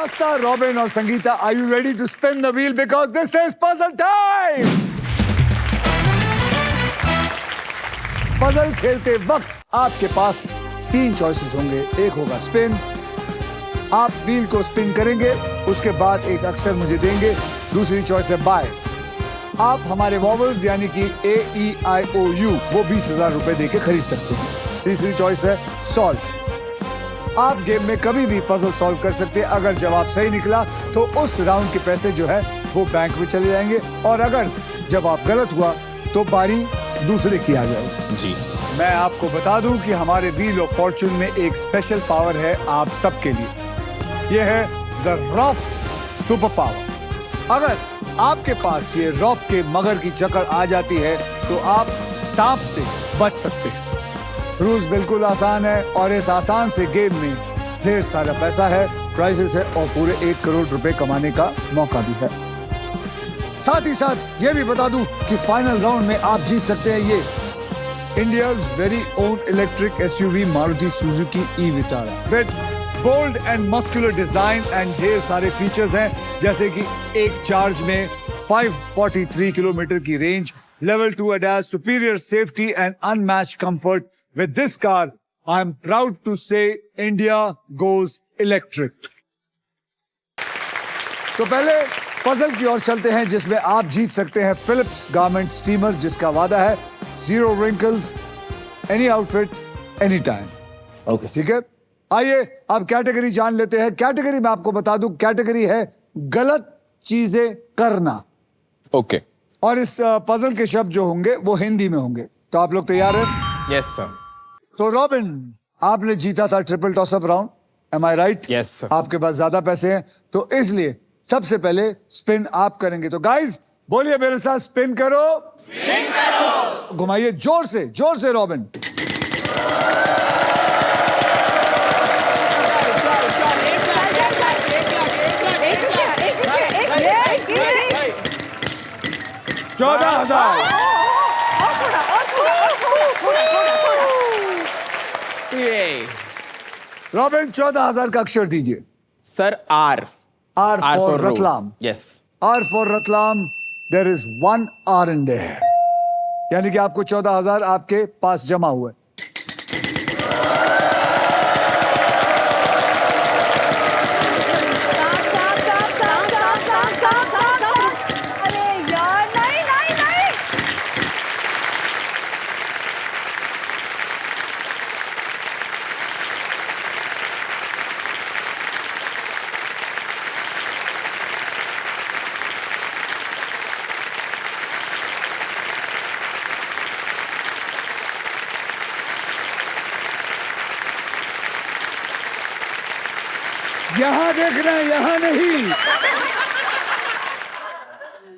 Asta, Robin और Sangeeta, are you ready to spin the wheel because this is puzzle time? Puzzle खेलते वक्त आपके पास 3 choices होंगे। एक होगा स्पिन, आप व्हील को स्पिन करेंगे, उसके बाद एक अक्षर मुझे देंगे। दूसरी चॉइस है बाय, आप हमारे वॉवल्स यानी कि AEIOU वो 20,000 रुपए देके खरीद सकते हैं। तीसरी चॉइस है सॉल्व, आप गेम में कभी भी पजल सॉल्व कर सकते हैं। अगर जवाब सही निकला तो उस राउंड के पैसे जो है वो बैंक में चले जाएंगे, और अगर जवाब गलत हुआ तो बारी दूसरे की आ जाएगी। जी, मैं आपको बता दूं कि हमारे व्हील ऑफ फॉर्चून में एक स्पेशल पावर है आप सबके लिए। यह है द रॉफ सुपर पावर। अगर आपके पास ये रॉफ के मगर की जकड़ आ जाती है तो आप सांप से बच सकते हैं। रूल्स बिल्कुल आसान है और इस आसान से गेम में ढेर सारा पैसा है, प्राइजेस है और पूरे 1 करोड़ रुपए कमाने का मौका भी है। साथ ही साथ ये भी बता दूं कि फाइनल राउंड में आप जीत सकते हैं ये India's very own electric SUV Maruti Suzuki e Vitara with bold and muscular design and ढेर सारे फीचर्स हैं, जैसे कि एक चार्ज में 543 किलोमीटर की range, level 2 ADAS, superior safety and unmatched comfort. With this car, I am proud to say India goes electric. तो पहले पजल की ओर चलते हैं जिसमें आप जीत सकते हैं फिलिप्स गारमेंट स्टीमर, जिसका वादा है 0 wrinkles, any outfit, any time. Okay. ठीक है, आइए अब कैटेगरी जान लेते हैं। कैटेगरी में आपको बता दूं, कैटेगरी है गलत चीजें करना। ओके। और इस पजल के शब्द जो होंगे वो हिंदी में होंगे। तो आप लोग तैयार हैं? Yes sir. तो रॉबिन, आपने जीता था ट्रिपल टॉसअप राउंड, एम आई राइट? Yes sir. आपके पास ज्यादा पैसे हैं, तो इसलिए सबसे पहले स्पिन आप करेंगे। तो गाइस बोलिए मेरे साथ, स्पिन करो। स्पिन करो। घुमाइए जोर से रॉबिन। $14,000। रॉबिन, 14,000 का अक्षर दीजिए। Sir R for Ratlam. Yes. R for Ratlam. There is 1 R in there, यानी कि आपको 14,000 आपके पास जमा हुए। यहां देखना, यहां नहीं,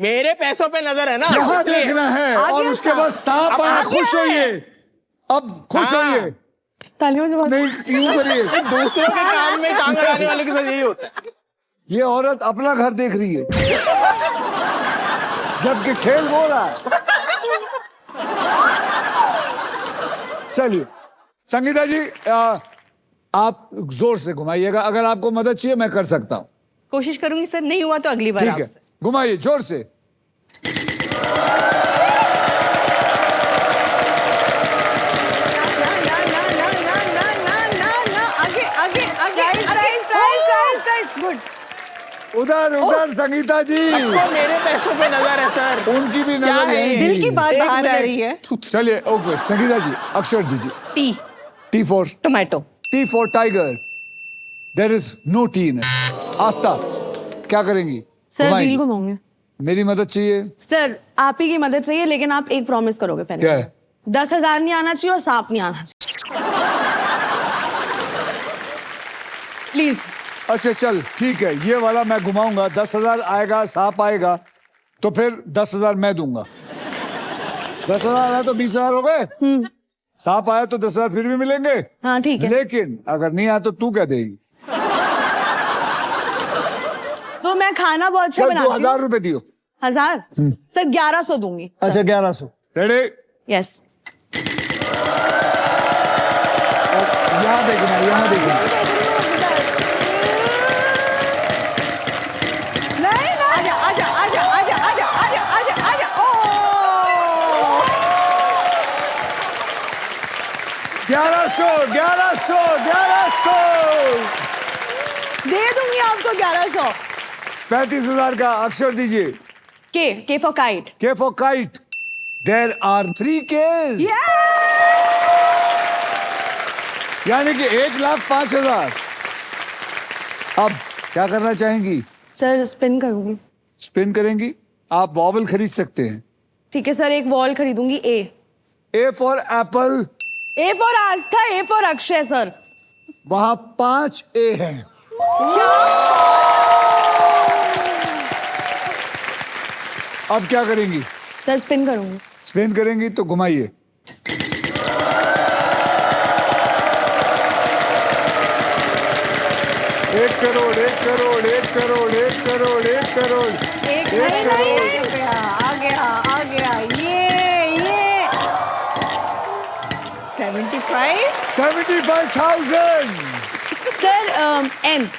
मेरे पैसों पे नजर है ना, यहां देखना है। और उसके बाद सांप आया, खुश होइए, अब खुश होइए। तालियों से नहीं, यूं करिए। दूसरों के काम में टांग लगाने वाले के साथ यही होता है। ये औरत अपना घर देख रही है जबकि खेल वो रहा है। चलिए संगीता जी, आप जोर से घुमाइएगा। अगर आपको मदद चाहिए मैं कर सकता हूं। कोशिश करूंगी सर, नहीं हुआ तो अगली बार ठीक है, घुमाइए जोर से। उधर संगीता जी, तो मेरे पैसों पे नजर है सर। उनकी भी नजर यहीं दिल की थी। बात बाहर आ रही है। चलिए ओके, संगीता जी अक्षर दीजिए। T for tomato. T for tiger. There is no T in it. आस्था, क्या करेंगी? सर घुमाएंगी। व्हील घुमाऊंगे। मेरी मदद चाहिए। सर आप ही की मदद चाहिए, लेकिन आप एक प्रॉमिस करोगे पहले। क्या है? 10,000 नहीं आना चाहिए और सांप नहीं आना चाहिए, प्लीज। अच्छा चल ठीक है, ये वाला मैं घुमाऊंगा। 10,000 आएगा, सांप आएगा तो फिर 10,000 मैं दूंगा। 10,000 आया तो 20,000 हो गए। सांप आया तो 10,000 फिर भी मिलेंगे। हाँ ठीक है। लेकिन अगर नहीं आया तो तू क्या देगी? तो मैं खाना बहुत अच्छा चल बनाती हूँ। 2,000 रुपए दियो। 1000? सर 1100 दूंगी। अच्छा 1100। रेडी? यस। यहाँ देखना, यहाँ देखना। 1100 1100 1100 दे दूंगी आपको 1100। 35,000 का अक्षर दीजिए। के for kite. K for kite. There are 3 Ks. यानी कि 1,05,000। अब क्या करना चाहेंगी? सर स्पिन करूंगी। स्पिन करेंगी? आप वॉवल खरीद सकते हैं। ठीक है सर, एक वॉल खरीदूंगी। A for apple. A for Aastha, A for Akshay sir. वहां 5 A हैं। अब क्या करेंगी? सर स्पिन करूंगी। स्पिन करेंगी तो घुमाइए। एक करोड़, 1 करोड़, 1 करोड़, 1 करोड़, 1 करोड़, 1 करोड़। आ गया ये 75। 75,000। Sir N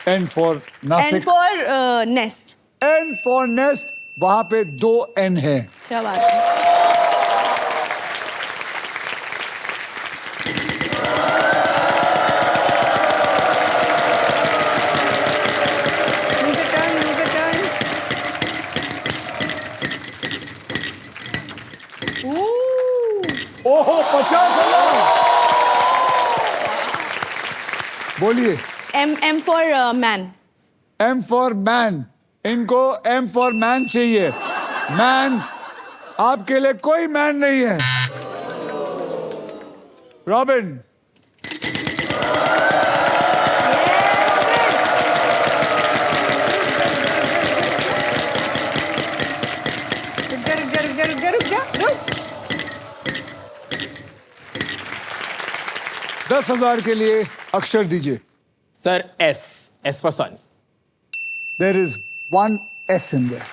N for Nashik. For nest. N for nest। वहां पे 2 N है। क्या बात है। ओहो 50,000। बोलिए। M for man. M for man। इनको M for man चाहिए। मैन आपके लिए कोई मैन नहीं है। रॉबिन। रुक। 10,000 के लिए अक्षर दीजिए। Sir S for son. There is 1 S in there.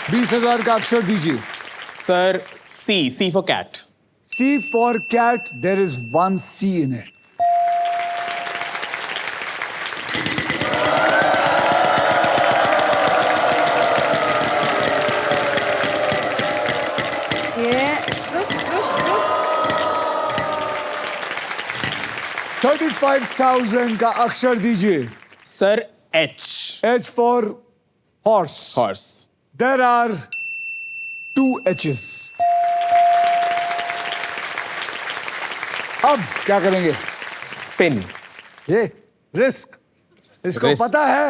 $20,000 का अक्षर दीजिए। Sir C for cat. C for cat. There is 1 C in it. ये 35,000 का अक्षर दीजिए। Sir H H for horse. Horse. There are 2 H's. अब क्या करेंगे? स्पिन। ये रिस्क। इसको Risk. पता है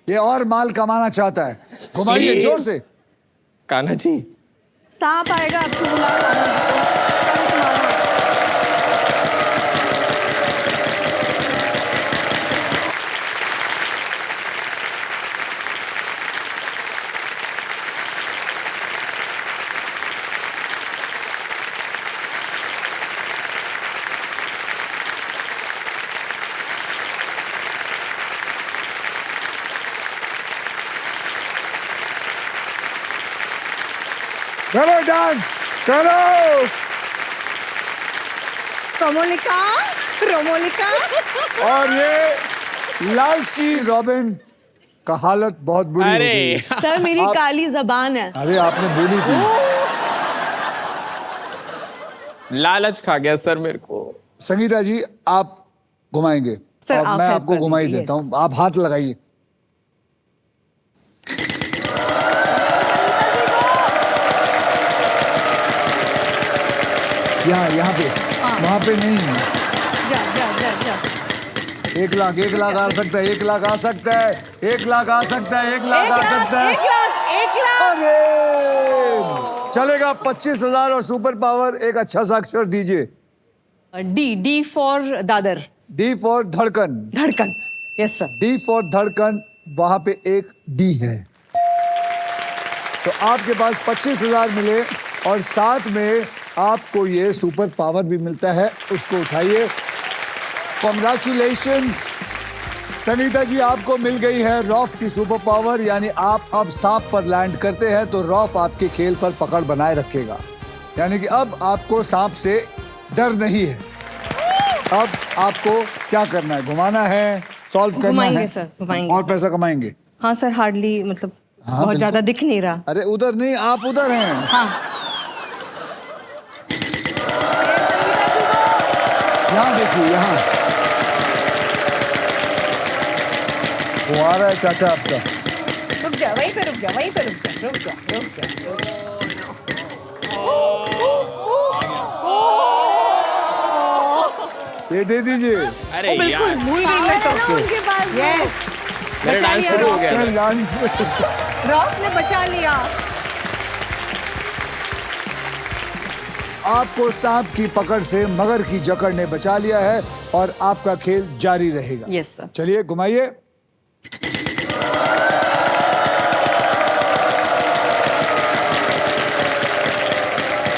ये और माल कमाना चाहता है। घुमाइए Please. जोर से। कान्हा जी सांप आएगा आपको बुला। करो डांस करो। रोमोलिका। और ये लालची रॉबिन का हालत बहुत बुरी हो अरे गई है। सर मेरी काली जबान है। अरे आपने बोली थी। लालच खा गया सर मेरे को। संगीता जी आप घुमाएंगे सर, और आप मैं help आपको कर घुमाई दीजिए, देता हूँ। आप हाथ लगाइए। यहाँ पे वहां पे नहीं है। जा 1 लाख 1 लाख आ सकता है। 1 लाख आ सकता है। 1 लाख आ सकता है। 1 लाख आ सकता है। 1 लाख। अरे चलेगा। 25,000 और सुपर पावर। एक अच्छा सा अक्षर दीजिए। D for Dadar. D for धड़कन। धड़कन। Yes sir. D फॉर धड़कन। वहां पे एक D है। तो आपके पास 25,000 मिले और साथ में आपको ये सुपर पावर भी मिलता है। उसको उठाइए। कॉन्ग्रेचुलेशंस सनीता जी, आपको मिल गई है रॉफ की सुपर पावर। यानी आप अब सांप पर लैंड करते हैं तो रॉफ आपके खेल पर पकड़ बनाए रखेगा। यानी कि अब आपको सांप से डर नहीं है। अब आपको क्या करना है? घुमाना है, सॉल्व करना घुमाएंगे है सर, घुमाएंगे और सर। पैसा कमाएंगे। हाँ सर, हार्डली मतलब हाँ, बहुत बिल्कुल। ज्यादा दिख नहीं रहा। अरे उधर नहीं, आप उधर हैं। हाँ यहाँ देखिए, यहाँ वो आ रहा है चाचा आपका। रुक जा, वहीं पे रुक जा, वहीं पे रुक जा, रुक जा, रुक जा। ये दे दीजिए। अरे ओ, बिल्कुल यार भूल गई मैं है ना तो। उनके पास में। यस, मेरा बचा डांस लिया शुरू हो रॉफ। गया था। डांस रॉफ ने बचा लिया। आपको सांप की पकड़ से मगर की जकड़ ने बचा लिया है और आपका खेल जारी रहेगा। Yes sir. चलिए घुमाइए।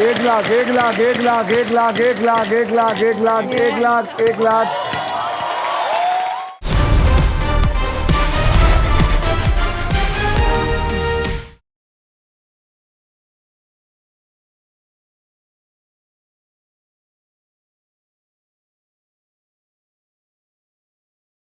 एक लाख, 1 लाख, 1 लाख, 1 लाख, 1 लाख, 1 लाख, 1 लाख, 1 लाख, 1 लाख,